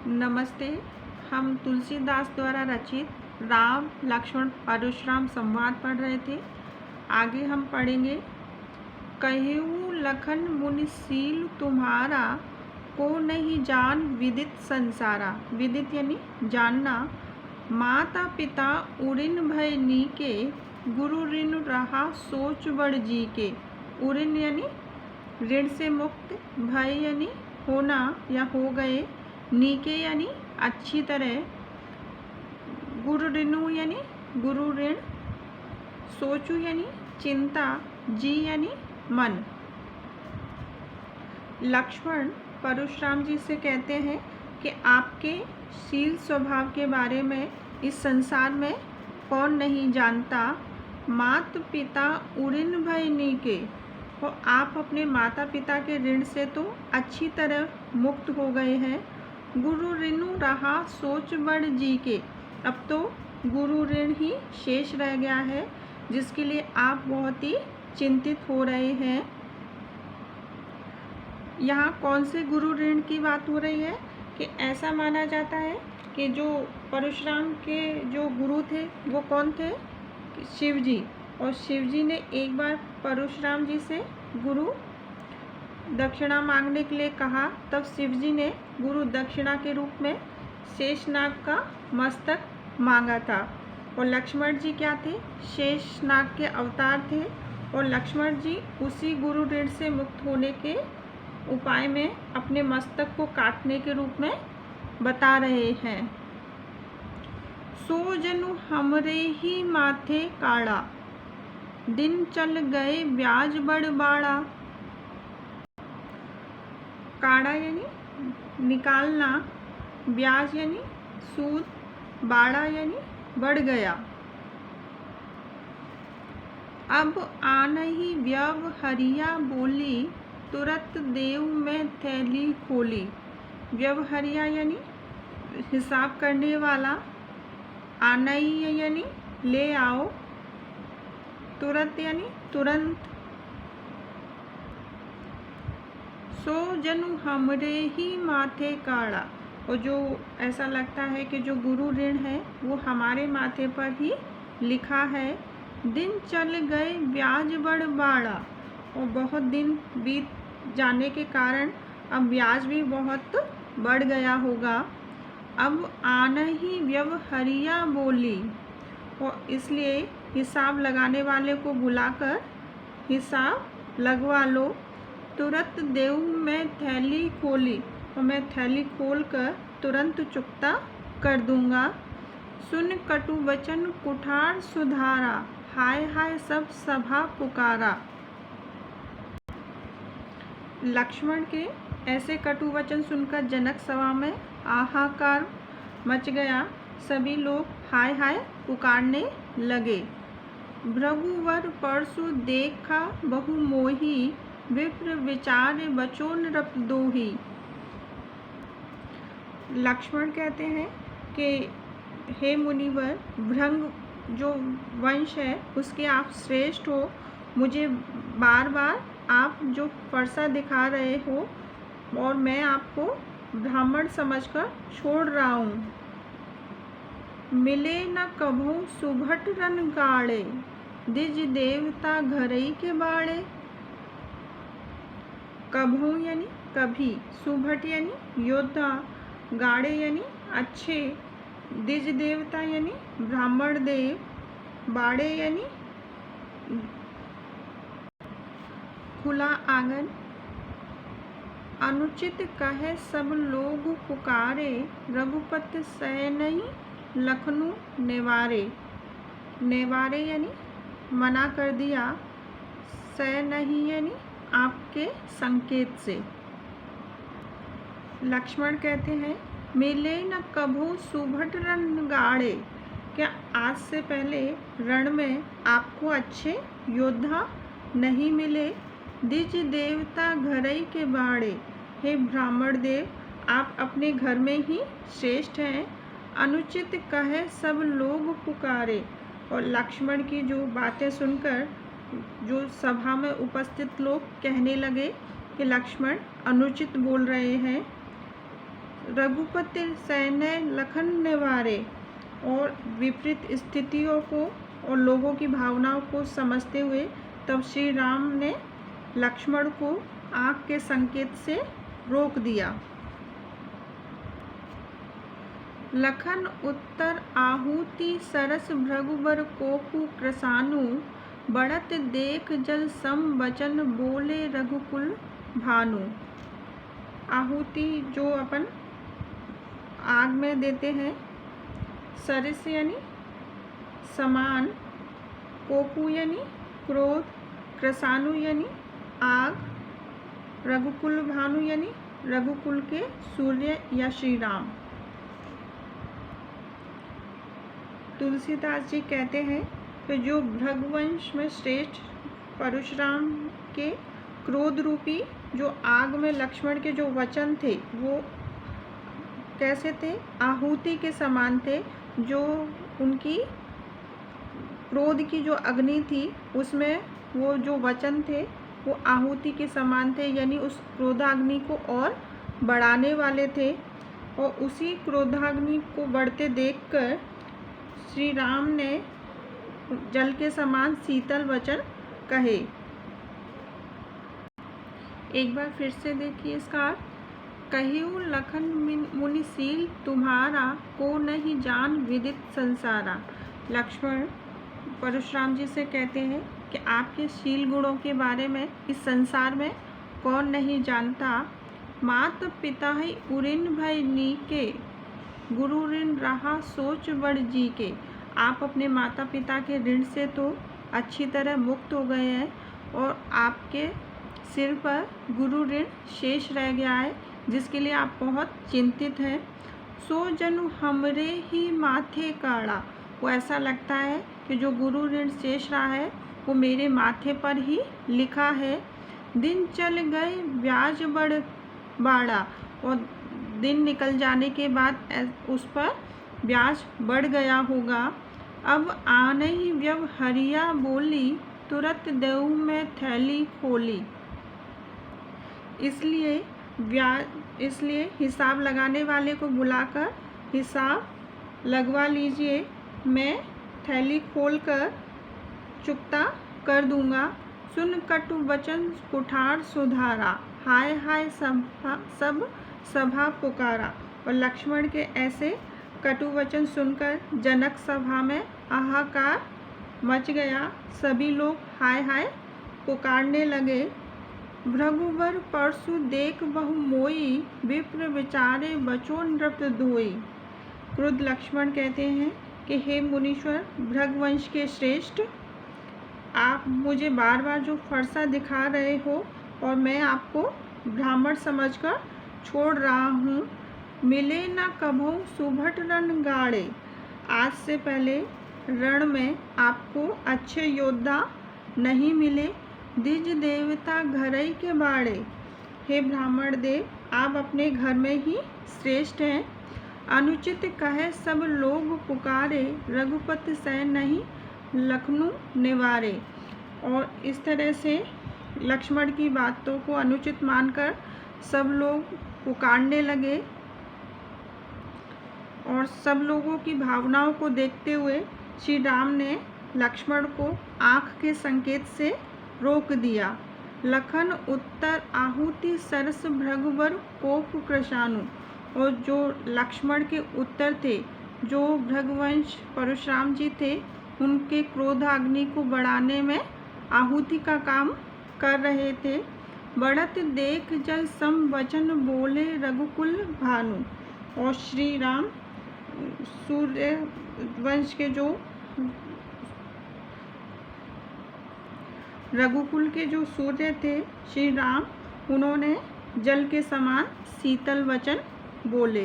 नमस्ते। हम तुलसीदास द्वारा रचित राम लक्ष्मण परशुराम संवाद पढ़ रहे थे। आगे हम पढ़ेंगे। कहेऊ लखन मुनिशील तुम्हारा, को नहीं जान विदित संसारा। विदित यानी जानना। माता पिता उरिन भय नीके, गुरु ऋण रहा सोच बड़ जी के। उरिन यानी ऋण से मुक्त, भय यानी होना या हो गए, नीके यानी अच्छी तरह, गुरु ऋणु यानी गुरु ऋण, सोचू यानी चिंता, जी यानी मन। लक्ष्मण परशुराम जी से कहते हैं कि आपके शील स्वभाव के बारे में इस संसार में कौन नहीं जानता। मात पिता उरिन भय नीके, तो आप अपने माता पिता के ऋण से तो अच्छी तरह मुक्त हो गए हैं। गुरु ऋणु रहा सोच बड़ जी के, अब तो गुरु ऋण ही शेष रह गया है, जिसके लिए आप बहुत ही चिंतित हो रहे हैं। यहाँ कौन से गुरु ऋण की बात हो रही है कि ऐसा माना जाता है कि जो परशुराम के जो गुरु थे वो कौन थे? शिव जी। और शिव जी ने एक बार परशुराम जी से गुरु दक्षिणा मांगने के लिए कहा, तब शिव जी ने गुरु दक्षिणा के रूप में शेषनाग का मस्तक मांगा था। और लक्ष्मण जी क्या थे? शेषनाग के अवतार थे। और लक्ष्मण जी उसी गुरु ऋण से मुक्त होने के उपाय में अपने मस्तक को काटने के रूप में बता रहे हैं। सो जनु हमरे ही माथे काड़ा, दिन चल गए ब्याज बड़ बाड़ा। काड़ा यानी निकालना, ब्याज यानी सूद, बाड़ा यानी बढ़ गया। अब आनहि व्यवहरिया बोली, तुरत देव में थैली खोली। व्यवहरिया यानी हिसाब करने वाला, आनहि यानी ले आओ, तुरत यानी तुरंत। सो जनु हमरे ही माथे काड़ा, और जो ऐसा लगता है कि जो गुरु ऋण है वो हमारे माथे पर ही लिखा है। दिन चल गए ब्याज बड़ बाड़ा, और बहुत दिन बीत जाने के कारण अब ब्याज भी बहुत बढ़ गया होगा। अब आना ही व्यवहरिया बोली, और इसलिए हिसाब लगाने वाले को बुलाकर हिसाब लगवा लो। तुरंत देव में थैली खोली, और मैं थैली खोलकर तुरंत चुकता कर दूंगा। सुन कटु वचन कुठार सुधारा, हाय हाय सब सभा पुकारा। लक्ष्मण के ऐसे कटु वचन सुनकर जनक सभा में हाहाकार मच गया। सभी लोग हाय हाय पुकारने लगे। भृगुवर परसु देखा बहु मोही, विप्र विचार बचोन रप दोही। लक्ष्मण कहते हैं कि हे मुनिवर, भृंग जो वंश है उसके आप श्रेष्ठ हो। मुझे बार बार आप जो फरसा दिखा रहे हो, और मैं आपको ब्राह्मण समझकर छोड़ रहा हूँ। मिले न कभू सुभट रन गाड़े, दिज देवता घरई के बाड़े। कभू यानी कभी, सुभट यानी योद्धा, गाड़े यानी अच्छे, दिज देवता यानी ब्राह्मण देव, बाड़े यानी खुला आंगन। अनुचित कहे सब लोग पुकारे, रघुपति सह नहीं लखनऊ नेवारे। नेवारे यानी मना कर दिया, सह नहीं यानी आपके संकेत से। लक्ष्मण कहते हैं, मिले न कभू सुभट रण गाड़े, क्या आज से पहले रण में आपको अच्छे योद्धा नहीं मिले? दिज देवता घरई के बाड़े, हे ब्राह्मण देव, आप अपने घर में ही श्रेष्ठ हैं। अनुचित कहे सब लोग पुकारे, और लक्ष्मण की जो बातें सुनकर जो सभा में उपस्थित लोग कहने लगे कि लक्ष्मण अनुचित बोल रहे हैं। रघुपति सैन्य लखन निवारे। और विपरीत स्थितियों को और लोगों की भावनाओं को समझते हुए तब श्री राम ने लक्ष्मण को आँख के संकेत से रोक दिया। लखन उत्तर आहुति सरस भृगुबर कोपु कृसानु। बढ़त देख जल सम वचन बोले रघुकुल भानु। आहुति जो अपन आग में देते हैं, सरस यानी समान, कोपु यानी क्रोध, कृसानु यानी आग, रघुकुल भानु यानी रघुकुल के सूर्य या श्री राम। तुलसीदास जी कहते हैं कि जो भृगुवंश में श्रेष्ठ परशुराम के क्रोध रूपी जो आग में लक्ष्मण के जो वचन थे वो कैसे थे, आहुति के समान थे। जो उनकी क्रोध की जो अग्नि थी उसमें वो जो वचन थे वो आहुति के समान थे, यानी उस क्रोधाग्नि को और बढ़ाने वाले थे। और उसी क्रोधाग्नि को बढ़ते देखकर श्री राम ने जल के समान शीतल वचन कहे। एक बार फिर से देखिए इसका अर्थ। कहियो लखन मुनिशील तुम्हारा, को नहीं जान विदित संसारा। लक्ष्मण परशुराम जी से कहते हैं कि आपके शील गुणों के बारे में इस संसार में कौन नहीं जानता। मात पिता ही उरिन भय नीके, गुरु ऋण रहा सोच बढ़ जी के। आप अपने माता पिता के ऋण से तो अच्छी तरह मुक्त हो गए हैं और आपके सिर पर गुरु ऋण शेष रह गया है, जिसके लिए आप बहुत चिंतित हैं। सो जनु हमरे ही माथे काड़ा। वो ऐसा लगता है कि जो गुरु ऋण शेष रहा है वो मेरे माथे पर ही लिखा है। दिन चल गए ब्याज बढ़ बाड़ा। और दिन निकल जाने के बाद उस पर ब्याज बढ़ गया होगा। अब आने ही व्यवहरिया बोली, तुरंत देऊ में थैली खोली। इसलिए हिसाब लगाने वाले को बुलाकर हिसाब लगवा लीजिए, मैं थैली खोलकर चुकता कर दूंगा। सुन कटु वचन कुठार सुधारा, हाय हाय सब सभा पुकारा। और लक्ष्मण के ऐसे कटु वचन सुनकर जनक सभा में हाहाकार मच गया। सभी लोग हाय हाय पुकारने लगे। भृगुवर परसु देख बहु मोई, विप्र विचारे बचो नृप धोई। क्रुद्ध लक्ष्मण कहते हैं कि हे मुनीश्वर भृगवंश के श्रेष्ठ, आप मुझे बार बार जो फरसा दिखा रहे हो और मैं आपको ब्राह्मण समझकर छोड़ रहा हूँ। मिले न कभू सुभट रण गाड़े। आज से पहले रण में आपको अच्छे योद्धा नहीं मिले। द्विज देवता घरई के बाड़े। हे ब्राह्मण देव, आप अपने घर में ही श्रेष्ठ हैं। अनुचित कहे सब लोग पुकारे, रघुपति सैन नहीं लखनऊ निवारे। और इस तरह से लक्ष्मण की बातों को अनुचित मानकर सब लोग पुकारने लगे। और सब लोगों की भावनाओं को देखते हुए श्री राम ने लक्ष्मण को आँख के संकेत से रोक दिया। लखन उत्तर आहुति सरस भृगुवर कोप कृशानु। और जो लक्ष्मण के उत्तर थे, जो भृगुवंश परशुराम जी थे, उनके क्रोधाग्नि को बढ़ाने में आहुति का काम कर रहे थे। बढ़त देख जल सम वचन बोले रघुकुल भानु। और श्री राम सूर्य वंश के जो रघुकुल के जो सूर्य थे श्री राम, उन्होंने जल के समान शीतल वचन बोले।